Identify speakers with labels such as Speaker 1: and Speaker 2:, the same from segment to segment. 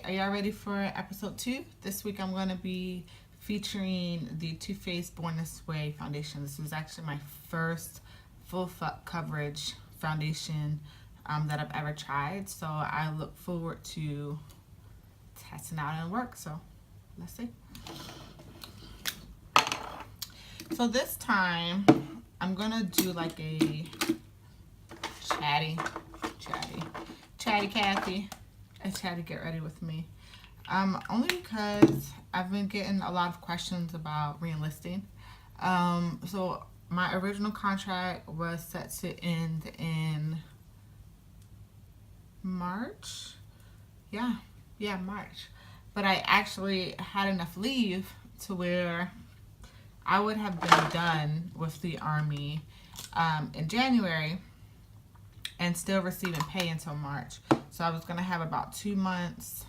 Speaker 1: are y'all ready for episode 2? This week I'm going to be featuring the Too Faced Born This Way foundation. This is actually my first full coverage foundation that I've ever tried. So I look forward to testing out and work. So let's see. So this time I'm going to do like a chatty Cathy. A chatty get ready with me. Only because I've been getting a lot of questions about reenlisting. So my original contract was set to end in March. Yeah, March. But I actually had enough leave to where I would have been done with the Army in January and still receiving pay until March. So I was going to have about 2 months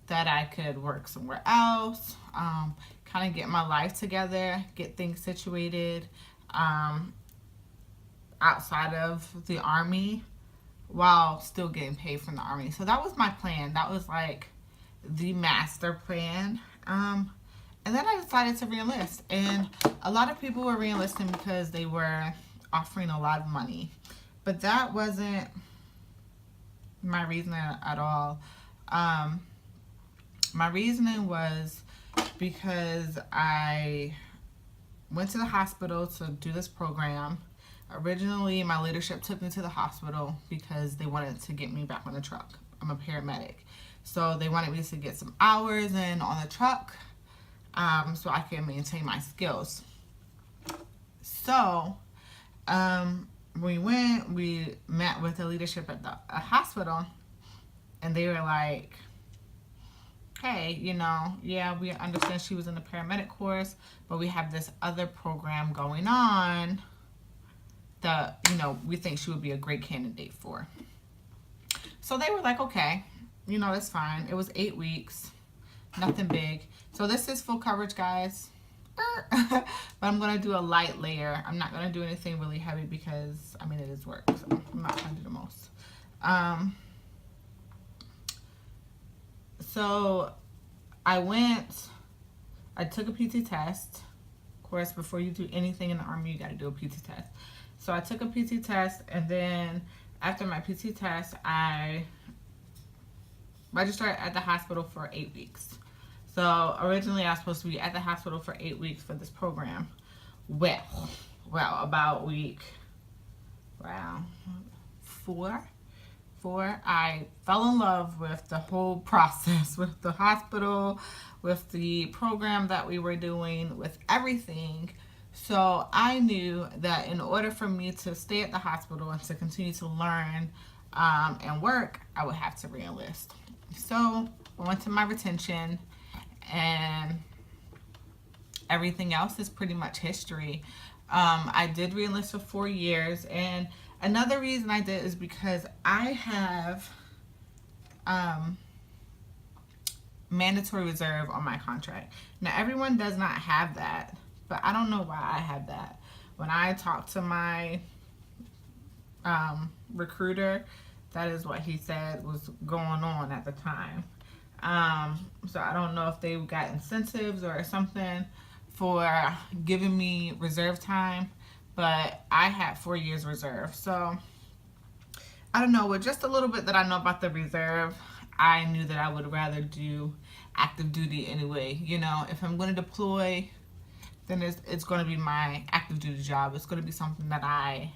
Speaker 1: that I could work somewhere else, kind of get my life together, get things situated outside of the Army while still getting paid from the Army. So that was my plan. That was like the master plan. And then I decided to reenlist. And a lot of people were reenlisting because they were offering a lot of money. But that wasn't my reasoning at all. My reasoning was because I went to the hospital to do this program. Originally, my leadership took me to the hospital because they wanted to get me back on the truck. I'm a paramedic. So they wanted me to get some hours in on the truck so I can maintain my skills. So, we met with the leadership at the hospital, and they were like, hey, yeah, we understand she was in the paramedic course, but we have this other program going on that, we think she would be a great candidate for. So they were like, okay, that's fine. It was 8 weeks, nothing big. So this is full coverage, guys. But I'm going to do a light layer. I'm not going to do anything really heavy because, it is work. So I'm not going to do the most. So I took a PT test. Of course, before you do anything in the Army, you got to do a PT test. So I took a PT test, and then after my PT test, I registered at the hospital for 8 weeks. So originally I was supposed to be at the hospital for 8 weeks for this program. Well, about week, 4, I fell in love with the whole process, with the hospital, with the program that we were doing, with everything. So I knew that in order for me to stay at the hospital and to continue to learn and work, I would have to reenlist. So I went to my retention, and everything else is pretty much history. I did reenlist for 4 years, and another reason I did is because I have mandatory reserve on my contract. Now, everyone does not have that, but I don't know why I have that. When I talked to my recruiter, that is what he said was going on at the time. So I don't know if they got incentives or something for giving me reserve time, but I had 4 years reserve. So I don't know, with just a little bit that I know about the reserve, I knew that I would rather do active duty anyway. If I'm going to deploy, then it's going to be my active duty job. It's going to be something that I,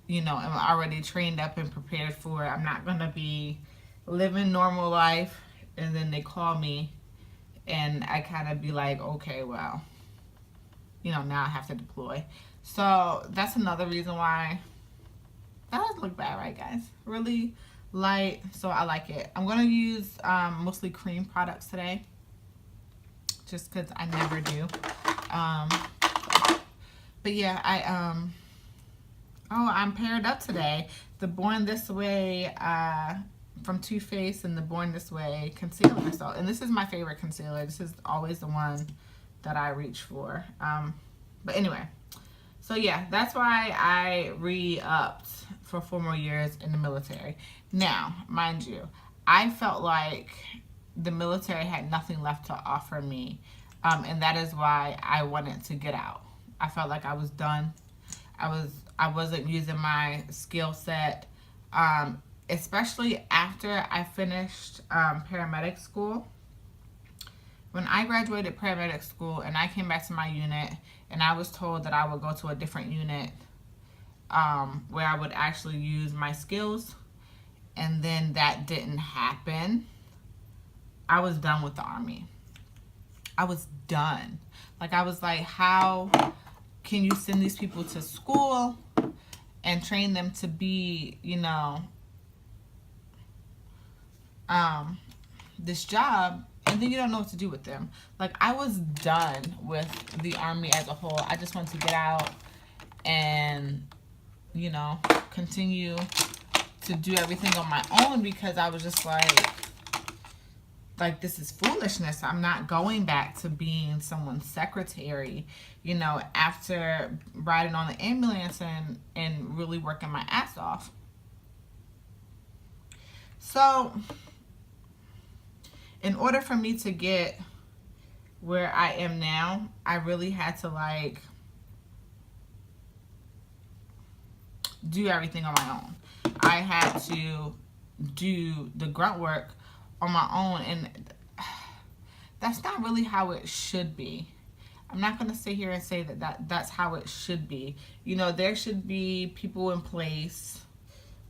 Speaker 1: am already trained up and prepared for. I'm not going to be living normal life and then they call me and I kind of be like, okay, well, now I have to deploy. So that's another reason why. That doesn't look bad, right, guys? Really light, so I like it. I'm going to use mostly cream products today, just because I never do. But yeah, I'm paired up today. The Born This Way from Too Faced and the Born This Way concealer. So, and this is my favorite concealer. This is always the one that I reach for. But anyway, so yeah, that's why I re-upped for 4 more years in the military. Now, mind you, I felt like the military had nothing left to offer me. And that is why I wanted to get out. I felt like I was done. I wasn't using my skill set, especially after I finished paramedic school. When I graduated paramedic school and I came back to my unit and I was told that I would go to a different unit where I would actually use my skills, and then that didn't happen, I was done with the Army. I was done. Like, I was like, how can you send these people to school and train them to be, you know, this job, and then you don't know what to do with them? Like, I was done with the Army as a whole. I just wanted to get out and, you know, continue to do everything on my own, because I was just like, this is foolishness. I'm not going back to being someone's secretary, you know, after riding on the ambulance and really working my ass off. So, in order for me to get where I am now, I really had to, like, do everything on my own. I had to do the grunt work on my own, and that's not really how it should be. I'm not going to sit here and say that's how it should be. You know, there should be people in place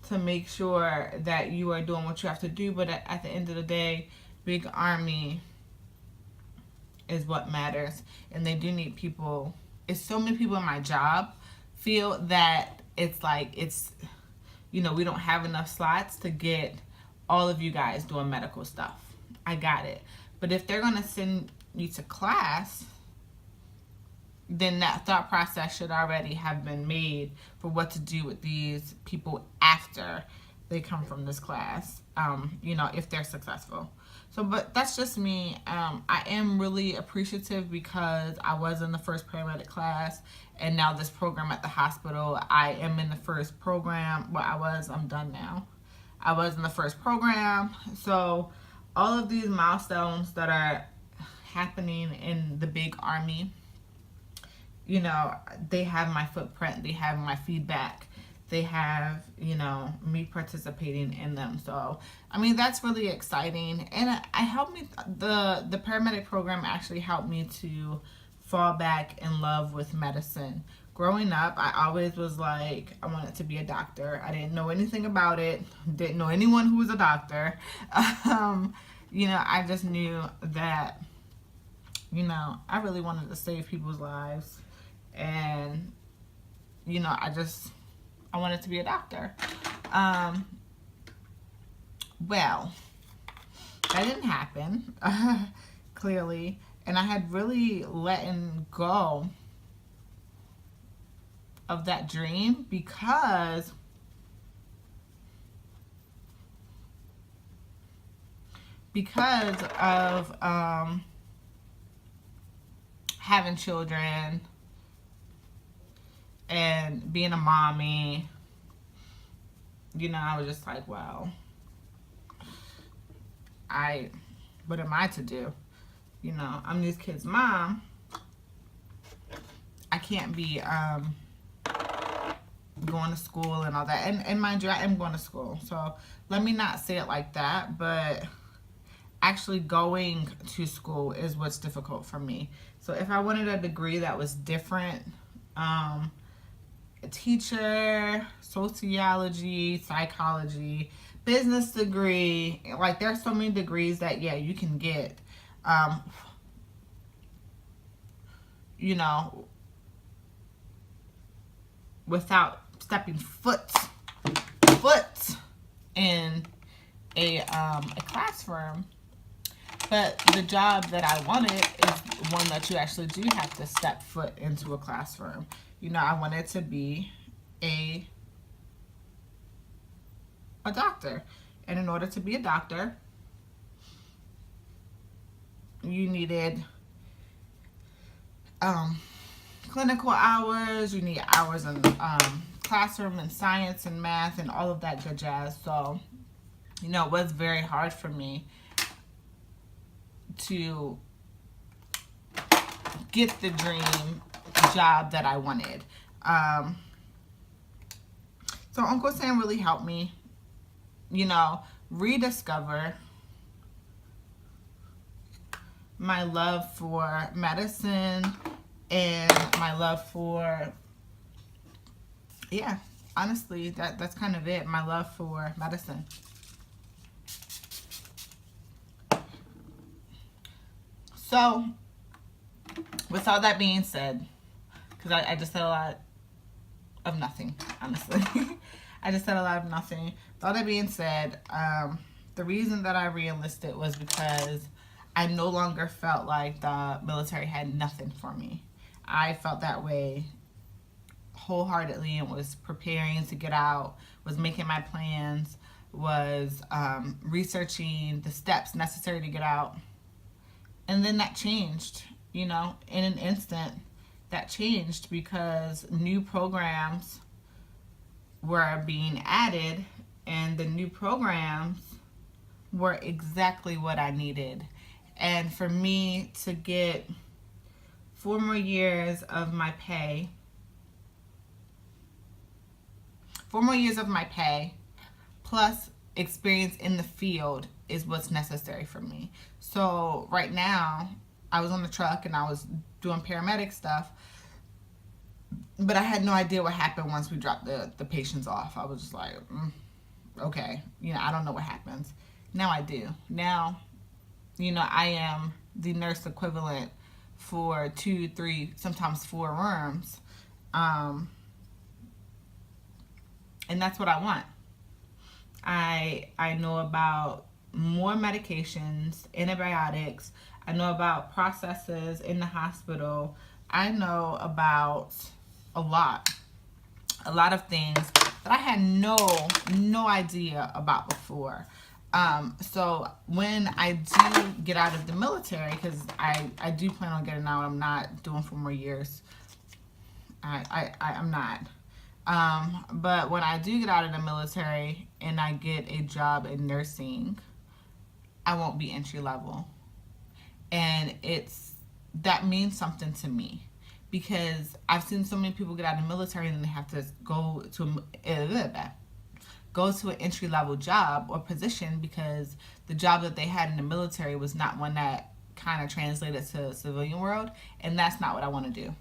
Speaker 1: to make sure that you are doing what you have to do, but at the end of the day, big Army is what matters, and they do need people. It's so many people in my job feel that it's like, you know, we don't have enough slots to get all of you guys doing medical stuff. I got it. But if they're going to send you to class, then that thought process should already have been made for what to do with these people after they come from this class, you know, if they're successful. So, but that's just me. I am really appreciative because I was in the first paramedic class, and now this program at the hospital, I am in the first program. Well, I'm done now. I was in the first program. So all of these milestones that are happening in the big Army, you know, they have my footprint, they have my feedback, they have, you know, me participating in them. So, I mean, that's really exciting. And the paramedic program actually helped me to fall back in love with medicine. Growing up, I always was like, I wanted to be a doctor. I didn't know anything about it. Didn't know anyone who was a doctor. You know, I just knew that, you know, I really wanted to save people's lives. And, you know, I wanted to be a doctor. Well, that didn't happen, clearly. And I had really let go of that dream because of having children and being a mommy. You know, I was just like, well, what am I to do? You know, I'm these kids' mom. I can't be going to school and all that. And mind you, I am going to school. So let me not say it like that, but actually going to school is what's difficult for me. So if I wanted a degree that was different, a teacher, sociology, psychology, business degree, like there's so many degrees that, yeah, you can get, you know, without stepping foot in a classroom. But the job that I wanted is one that you actually do have to step foot into a classroom. You know, I wanted to be a doctor. And in order to be a doctor, you needed clinical hours, you need hours in classroom and science and math and all of that good jazz. So you know, it was very hard for me to get the dream job that I wanted. So Uncle Sam really helped me, you know, rediscover my love for medicine and my love for, yeah, honestly, that's kind of it. My love for medicine. So, with all that being said, because I just said a lot of nothing, honestly. I just said a lot of nothing. With all that being said, the reason that I re-enlisted was because I no longer felt like the military had nothing for me. I felt that way wholeheartedly and was preparing to get out, was making my plans, was researching the steps necessary to get out. And then that changed, you know, in an instant. That changed because new programs were being added, and the new programs were exactly what I needed. And for me to get 4 more years of my pay, 4 more years of my pay, plus experience in the field is what's necessary for me. So right now, I was on the truck and I was doing paramedic stuff, but I had no idea what happened once we dropped the patients off. I was just like, okay, you know, I don't know what happens. Now I do. Now, you know, I am the nurse equivalent for 2, 3, sometimes 4 rooms. And that's what I want. I know about more medications, antibiotics. I know about processes in the hospital. I know about a lot of things that I had no idea about before. So when I do get out of the military, because I do plan on getting out, I'm not doing 4 more years. I'm not. But when I do get out of the military and I get a job in nursing, I won't be entry level. And that means something to me, because I've seen so many people get out of the military and then they have to go to an entry level job or position because the job that they had in the military was not one that kind of translated to the civilian world, and that's not what I want to do.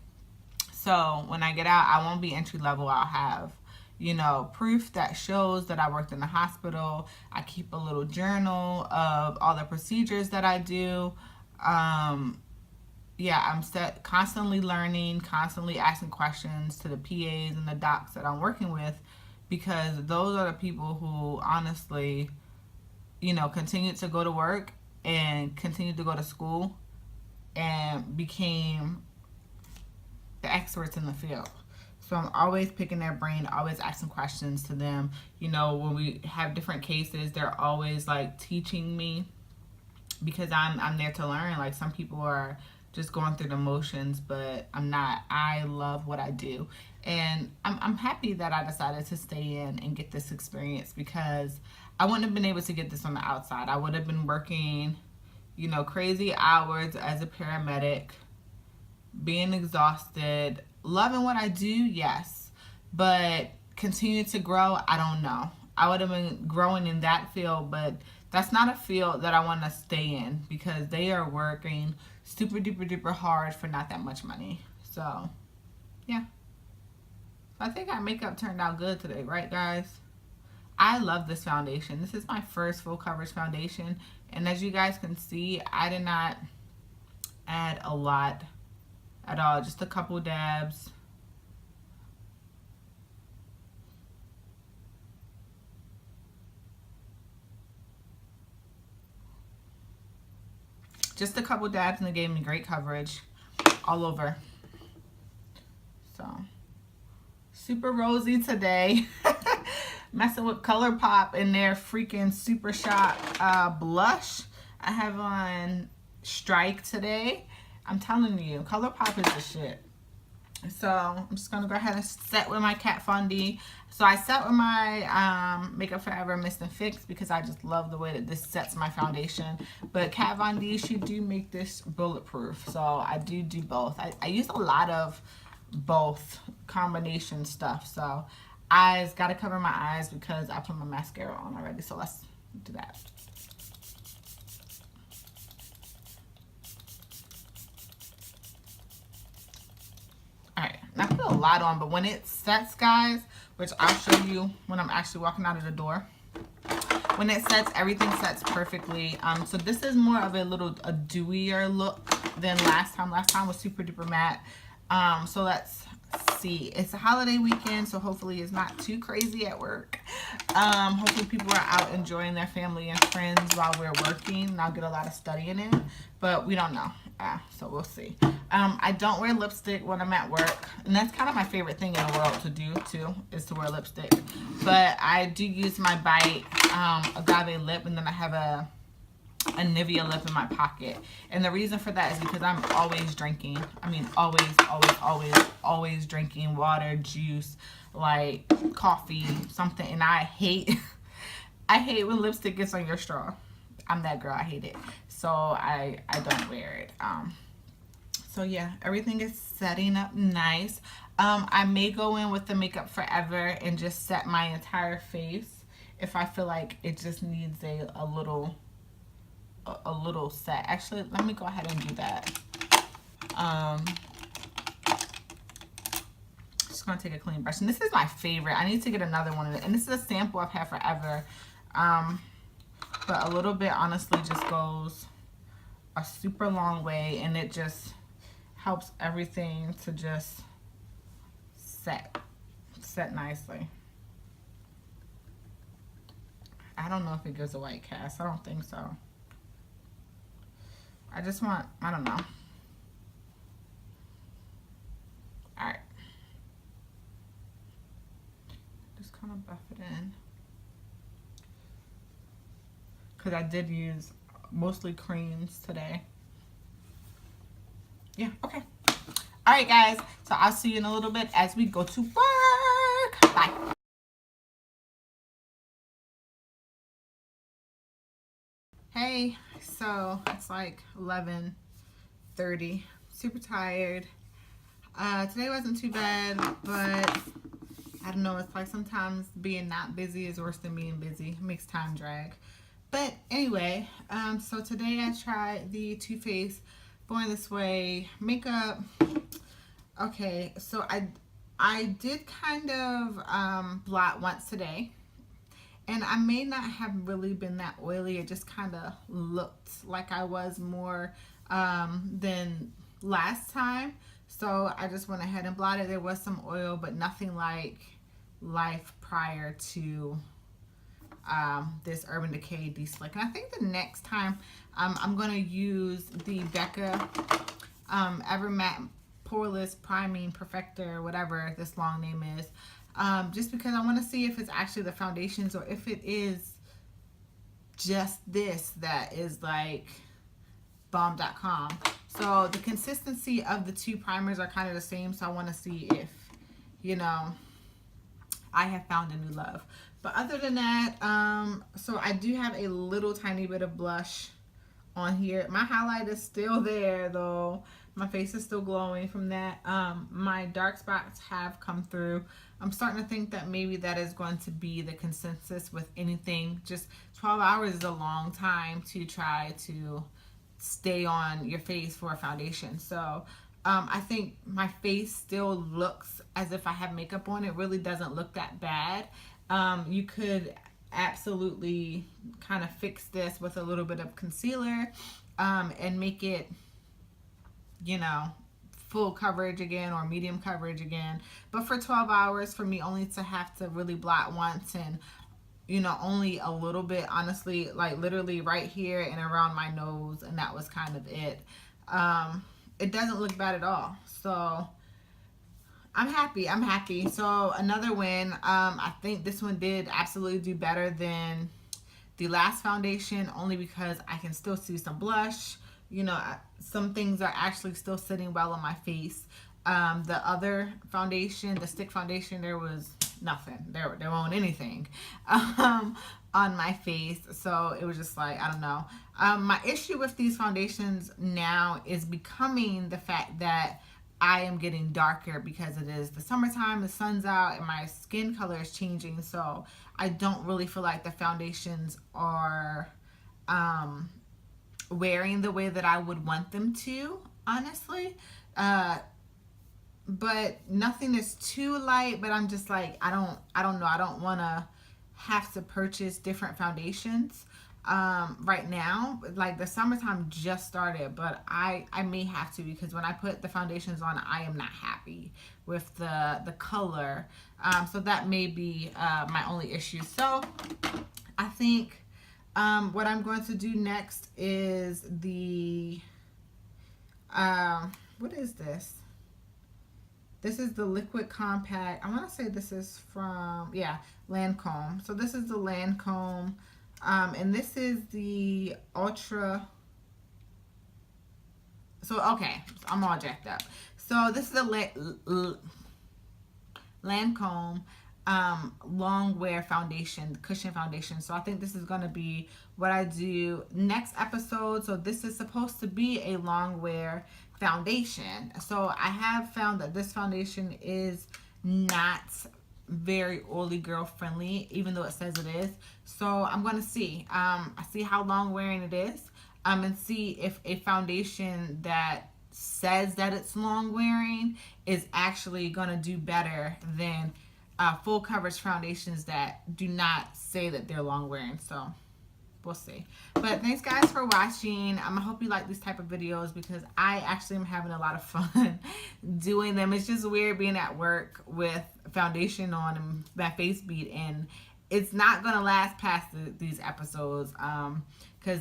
Speaker 1: So when I get out, I won't be entry level. I'll have, you know, proof that shows that I worked in the hospital. I keep a little journal of all the procedures that I do. Yeah, I'm constantly learning, constantly asking questions to the PAs and the docs that I'm working with, because those are the people who honestly, you know, continued to go to work and continued to go to school and became the experts in the field. So I'm always picking their brain, always asking questions to them. You know, when we have different cases, they're always like teaching me, because I'm there to learn. Like, some people are just going through the motions, but I'm not. I love what I do. And I'm happy that I decided to stay in and get this experience, because I wouldn't have been able to get this on the outside. I would have been working, you know, crazy hours as a paramedic, being exhausted, loving what I do, yes, but continue to grow, I don't know. I would have been growing in that field, but that's not a field that I want to stay in, because they are working super duper duper hard for not that much money. So yeah, I think our makeup turned out good today, right guys? I love this foundation. This is my first full coverage foundation, and as you guys can see, I did not add a lot at all, just a couple dabs. Just a couple dabs, and it gave me great coverage all over. So, super rosy today. Messing with ColourPop in their freaking Super Shot blush. I have on Strike today. I'm telling you, ColourPop is the shit. So I'm just gonna go ahead and set with my Kat Von D. So I set with my Makeup Forever Mist and Fix because I just love the way that this sets my foundation. But Kat Von D, she do make this bulletproof. So I do both. I use a lot of both combination stuff. So eyes, gotta cover my eyes because I put my mascara on already. So let's do that. Alright, I put a lot on, but when it sets, guys, which I'll show you when I'm actually walking out of the door, when it sets, everything sets perfectly. So this is more of a dewier look than last time. Last time was super duper matte. So let's see. It's a holiday weekend, so hopefully it's not too crazy at work. Hopefully people are out enjoying their family and friends while we're working, and I'll get a lot of studying in, but we don't know. So we'll see. I don't wear lipstick when I'm at work, and that's kind of my favorite thing in the world to do too, is to wear lipstick. But I do use my Bite Agave lip, and then I have a Nivea lip in my pocket. And the reason for that is because I'm always drinking. I mean, always drinking water, juice, like coffee, something. And I hate, I hate when lipstick gets on your straw. I'm that girl. I hate it. So I don't wear it. So yeah, everything is setting up nice. I may go in with the Makeup Forever and just set my entire face if I feel like it just needs a little set. Actually, let me go ahead and do that. Just gonna take a clean brush, and this is my favorite. I need to get another one of it, and this is a sample I've had forever. But a little bit honestly just goes a super long way, and it just helps everything to just set nicely. I don't know if it gives a white cast. I don't think so. I just want, I don't know. Alright. Just kind of buff it in. Because I did use mostly creams today. Yeah, okay. Alright, guys. So I'll see you in a little bit as we go to work. Bye. Hey, so it's like 11:30. Super tired. Today wasn't too bad, but I don't know. It's like sometimes being not busy is worse than being busy. It makes time drag. But anyway, so today I tried the Too Faced Born This Way makeup. Okay, so I did kind of blot once today. And I may not have really been that oily. It just kind of looked like I was more than last time. So I just went ahead and blotted. There was some oil, but nothing like life prior to this Urban Decay De-Slick. And I think the next time I'm going to use the Becca Ever Matte Poreless Priming Perfector, whatever this long name is. Just because I want to see if it's actually the foundations or if it is just this that is like bomb.com. So the consistency of the two primers are kind of the same, so I want to see if, you know, I have found a new love. But other than that, so I do have a little tiny bit of blush on here. My highlight is still there though. My face is still glowing from that. My dark spots have come through. I'm starting to think that maybe that is going to be the consensus with anything. Just 12 hours is a long time to try to stay on your face for a foundation. So I think my face still looks as if I have makeup on. It really doesn't look that bad. You could absolutely kind of fix this with a little bit of concealer and make it, you know, full coverage again or medium coverage again. But for 12 hours, for me only to have to really blot once and, you know, only a little bit, honestly, like literally right here and around my nose, and that was kind of it. It doesn't look bad at all. So I'm happy. So another win. I think this one did absolutely do better than the last foundation, only because I can still see some blush, you know, some things are actually still sitting well on my face. The other foundation, the stick foundation, there was nothing. There wasn't anything on my face. So it was just like, I don't know. My issue with these foundations now is becoming the fact that I am getting darker because it is the summertime, the sun's out, and my skin color is changing. So I don't really feel like the foundations are um, wearing the way that I would want them to, honestly. Uh, but nothing is too light, but I'm just like, I don't know. I don't want to have to purchase different foundations right now. Like the summertime just started, but I may have to, because when I put the foundations on, I am not happy with the color. So that may be my only issue. So I think what I'm going to do next is the what is this? This is the liquid compact. I want to say this is from, yeah, Lancome. So this is the Lancome. And this is the Ultra. So, okay. I'm all jacked up. So this is the Lancome long wear foundation, cushion foundation. So I think this is going to be what I do next episode. So this is supposed to be a long wear foundation. So I have found that this foundation is not very oily girl friendly, even though it says it is. So I'm going to see. I see how long wearing it is, and see if a foundation that says that it's long wearing is actually going to do better than full coverage foundations that do not say that they're long wearing. So we'll see. But thanks guys for watching. I hope you like these type of videos, because I actually am having a lot of fun doing them. It's just weird being at work with foundation on and my face beat, and it's not gonna last past these episodes, because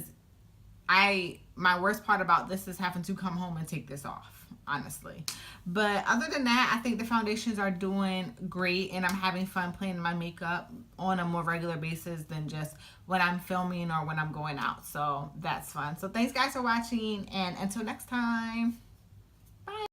Speaker 1: my worst part about this is having to come home and take this off, honestly. But other than that, I think the foundations are doing great, and I'm having fun playing my makeup on a more regular basis than just when I'm filming or when I'm going out. So that's fun. So thanks guys for watching, and until next time.